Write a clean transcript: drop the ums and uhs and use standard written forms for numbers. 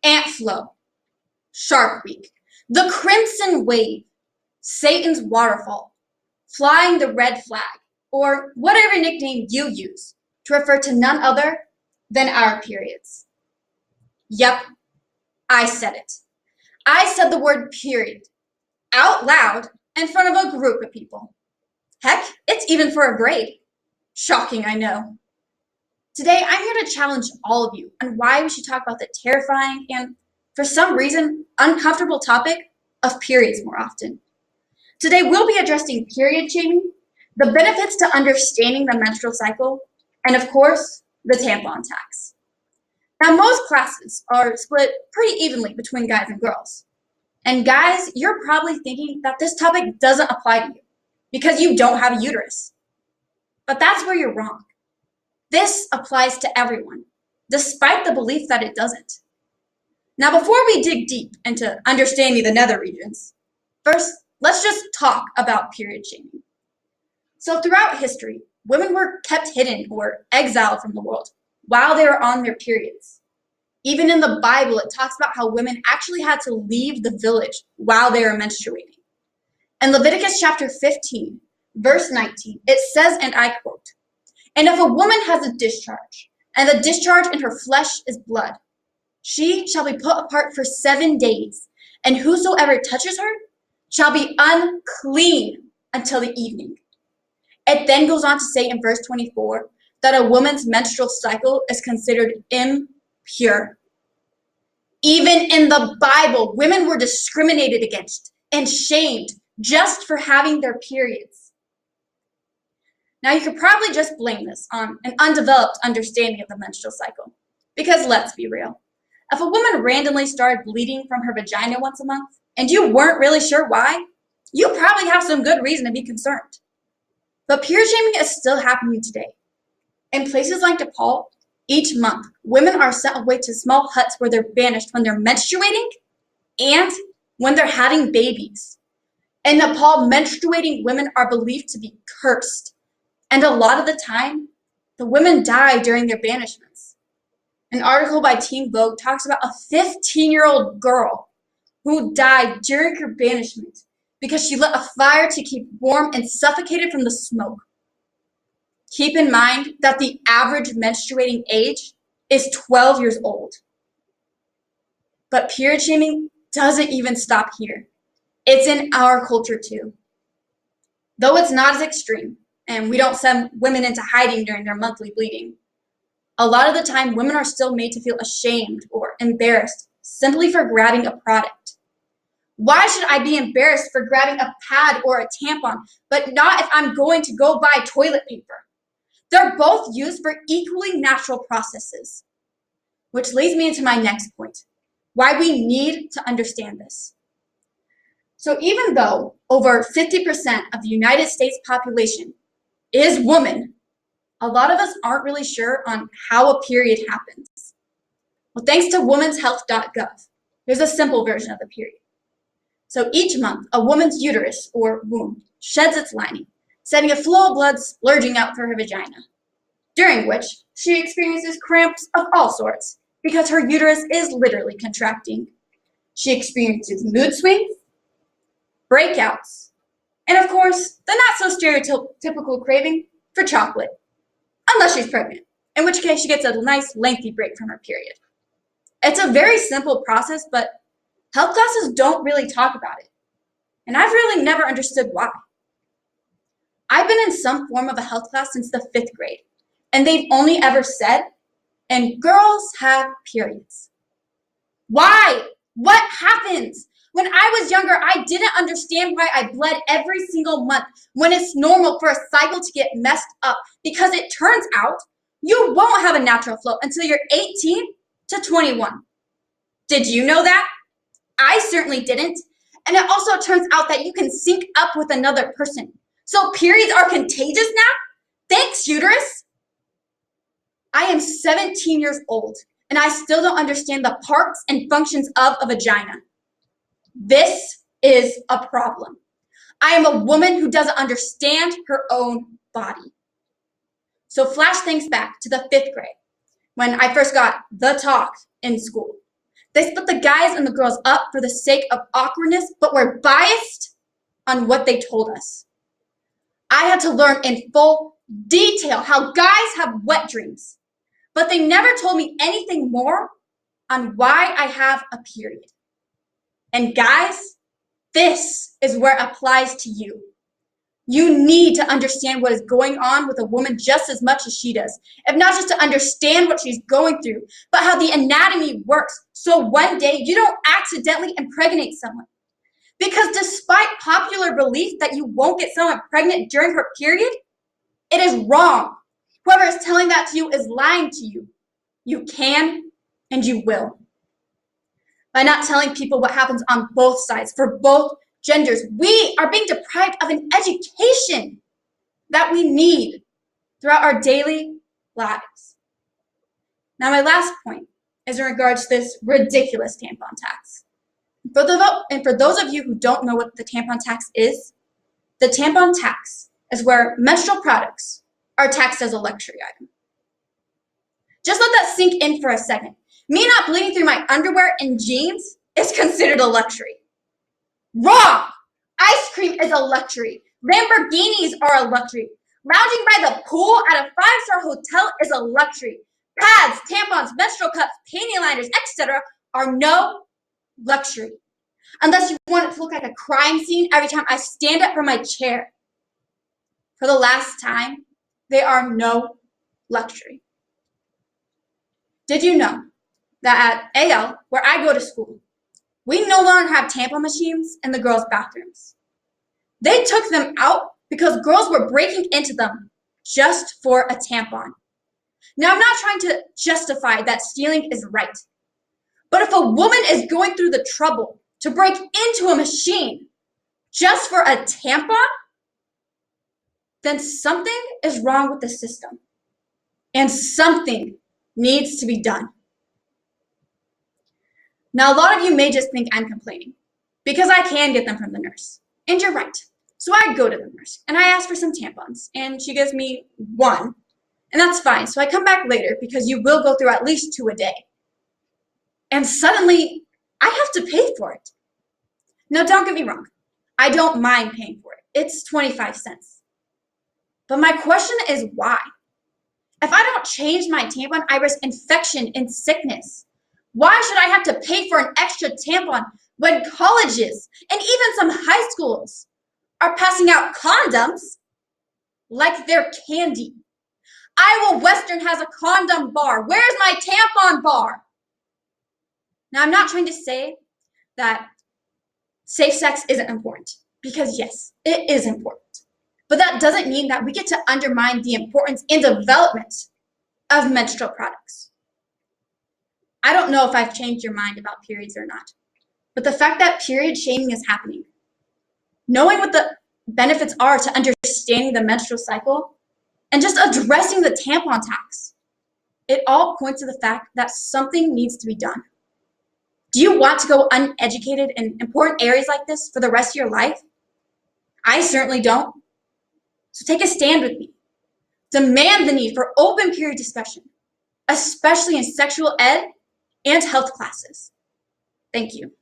ant flow, shark week, the crimson wave, Satan's waterfall, flying the red flag, or whatever nickname you use to refer to none other than our periods. Yep, I said it. I said the word period out loud in front of a group of people. Heck, it's even for a grade. Shocking, I know. Today, I'm here to challenge all of you on why we should talk about the terrifying and, for some reason, uncomfortable topic of periods more often. Today, we'll be addressing period shaming, the benefits to understanding the menstrual cycle, and of course, the tampon tax. Now, most classes are split pretty evenly between guys and girls. And guys, you're probably thinking that this topic doesn't apply to you because you don't have a uterus. But that's where you're wrong. This applies to everyone, despite the belief that it doesn't. Now, before we dig deep into understanding the nether regions, first, let's just talk about period shaming. So throughout history, women were kept hidden or exiled from the world while they were on their periods. Even in the Bible, it talks about how women actually had to leave the village while they were menstruating. In Leviticus chapter 15, verse 19, it says, and I quote, "And if a woman has a discharge, and the discharge in her flesh is blood, she shall be put apart for 7 days, and whosoever touches her shall be unclean until the evening." It then goes on to say in verse 24 that a woman's menstrual cycle is considered impure. Even in the Bible, women were discriminated against and shamed just for having their periods. Now, you could probably just blame this on an undeveloped understanding of the menstrual cycle. Because let's be real, if a woman randomly started bleeding from her vagina once a month and you weren't really sure why, you probably have some good reason to be concerned. But period shaming is still happening today. In places like Nepal, each month, women are sent away to small huts where they're banished when they're menstruating and when they're having babies. In Nepal, menstruating women are believed to be cursed. And a lot of the time, the women die during their banishments. An article by Teen Vogue talks about a 15-year-old girl who died during her banishment because she lit a fire to keep warm and suffocated from the smoke. Keep in mind that the average menstruating age is 12 years old. But period shaming doesn't even stop here. It's in our culture too. Though it's not as extreme, and we don't send women into hiding during their monthly bleeding, a lot of the time women are still made to feel ashamed or embarrassed simply for grabbing a product. Why should I be embarrassed for grabbing a pad or a tampon, but not if I'm going to go buy toilet paper? They're both used for equally natural processes. Which leads me into my next point, why we need to understand this. So even though over 50% of the United States population is women, a lot of us aren't really sure on how a period happens. Well, thanks to womenshealth.gov, there's a simple version of the period. So each month, a woman's uterus or womb sheds its lining, sending a flow of blood splurging out through her vagina, during which she experiences cramps of all sorts because her uterus is literally contracting. She experiences mood swings, breakouts, and of course, the not so stereotypical craving for chocolate, unless she's pregnant, in which case she gets a nice lengthy break from her period. It's a very simple process, but health classes don't really talk about it, and I've really never understood why. I've been in some form of a health class since the 5th grade, and they've only ever said, and girls have periods. Why? What happens? When I was younger, I didn't understand why I bled every single month when it's normal for a cycle to get messed up, because it turns out you won't have a natural flow until you're 18 to 21. Did you know that? I certainly didn't. And it also turns out that you can sync up with another person. So periods are contagious now? Thanks, uterus. I am 17 years old, and I still don't understand the parts and functions of a vagina. This is a problem. I am a woman who doesn't understand her own body. So flash things back to the 5th grade, when I first got the talk in school. They split the guys and the girls up for the sake of awkwardness, but were biased on what they told us. I had to learn in full detail how guys have wet dreams, but they never told me anything more on why I have a period. And guys, this is where it applies to you. You need to understand what is going on with a woman just as much as she does, if not just to understand what she's going through, but how the anatomy works, so one day you don't accidentally impregnate someone. Because despite popular belief that you won't get someone pregnant during her period, it is wrong. Whoever is telling that to you is lying to you. You can and you will. By not telling people what happens on both sides, for both genders, we are being deprived of an education that we need throughout our daily lives. Now, my last point is in regards to this ridiculous tampon tax. For those of you who don't know what the tampon tax is, the tampon tax is where menstrual products are taxed as a luxury item. Just let that sink in for a second. Me not bleeding through my underwear and jeans is considered a luxury. Wrong! Ice cream is a luxury. Lamborghinis are a luxury. Lounging by the pool at a 5-star hotel is a luxury. Pads, tampons, menstrual cups, panty liners, etc. are no luxury. Unless you want it to look like a crime scene every time I stand up from my chair. For the last time, they are no luxury. Did you know that at AL, where I go to school, we no longer have tampon machines in the girls' bathrooms? They took them out because girls were breaking into them just for a tampon. Now, I'm not trying to justify that stealing is right. But if a woman is going through the trouble to break into a machine just for a tampon, then something is wrong with the system. And something needs to be done. Now, a lot of you may just think I'm complaining because I can get them from the nurse. And you're right. So I go to the nurse and I ask for some tampons and she gives me one. And that's fine. So I come back later because you will go through at least 2 a day. And suddenly I have to pay for it. Now, don't get me wrong. I don't mind paying for it. It's 25 cents. But my question is why? If I don't change my tampon, I risk infection and sickness. Why should I have to pay for an extra tampon when colleges and even some high schools are passing out condoms like they're candy? Iowa Western has a condom bar. Where's my tampon bar? Now, I'm not trying to say that safe sex isn't important, because yes, it is important. But that doesn't mean that we get to undermine the importance and development of menstrual products. I don't know if I've changed your mind about periods or not, but the fact that period shaming is happening, knowing what the benefits are to understanding the menstrual cycle, and just addressing the tampon tax, it all points to the fact that something needs to be done. Do you want to go uneducated in important areas like this for the rest of your life? I certainly don't. So take a stand with me. Demand the need for open period discussion, especially in sexual ed and health classes. Thank you.